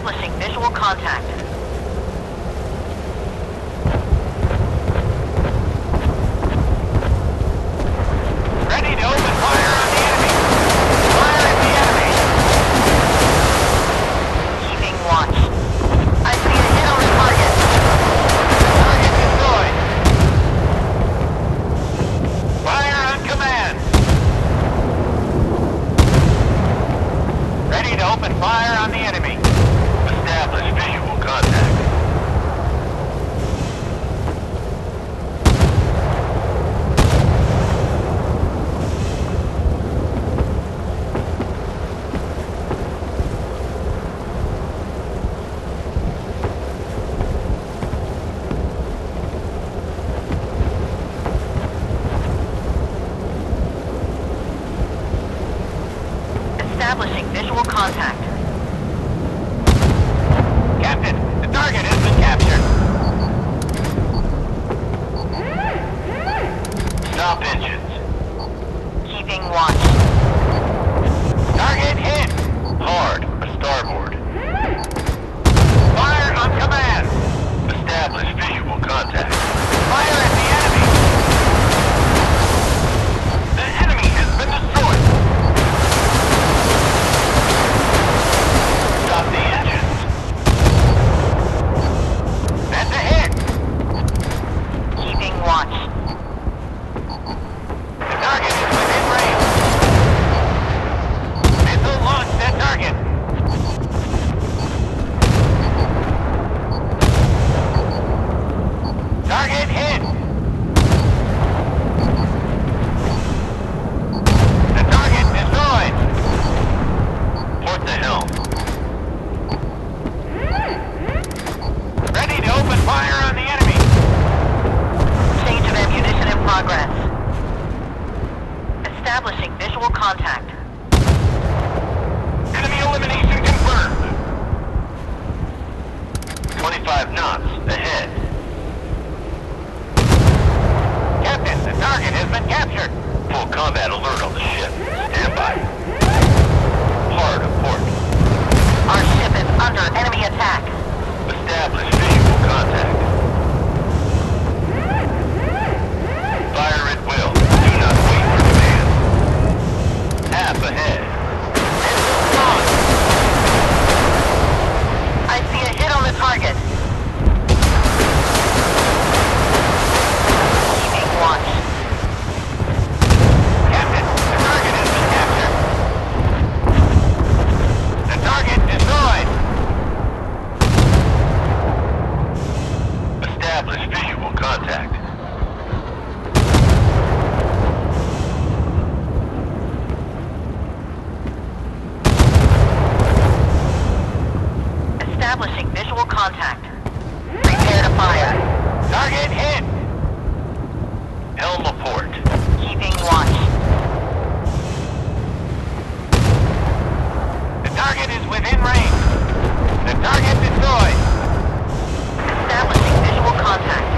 Establishing visual contact. Ready to open fire on the enemy! Fire at the enemy! Keeping watch. I see a hit on the target. Target destroyed! Fire on command! Ready to open fire on the enemy! Establish visual contact. Establishing visual contact. Captain, the target has been captured. Stop engines. Keeping watch. Target hit! Hard, starboard. Fire on command! Establish visual contact. Fire at the enemy! The enemy has been destroyed! Stop the engines! That's a hit! Keeping watch. The target is within range! Missile launched at target! Target hit! The target destroyed! Port the helm. Ready to open fire on the enemy! Change of ammunition in progress. Establishing visual contact. Enemy elimination confirmed! 25 knots ahead. Captain, the target has been captured! Full combat alert on the ship. Stand by. Hard at port. Our ship is under enemy attack. Establish visual contact. Fire at will. Do not wait for command. Half ahead. Missile launched. I see a hit on the target. Keeping watch. Captain, the target has been captured. The target destroyed. Establish visual contact. Establishing visual contact. Prepare to fire. Target hit. Helm aport. Keeping watch. The target is within range. The target destroyed. Establishing visual contact.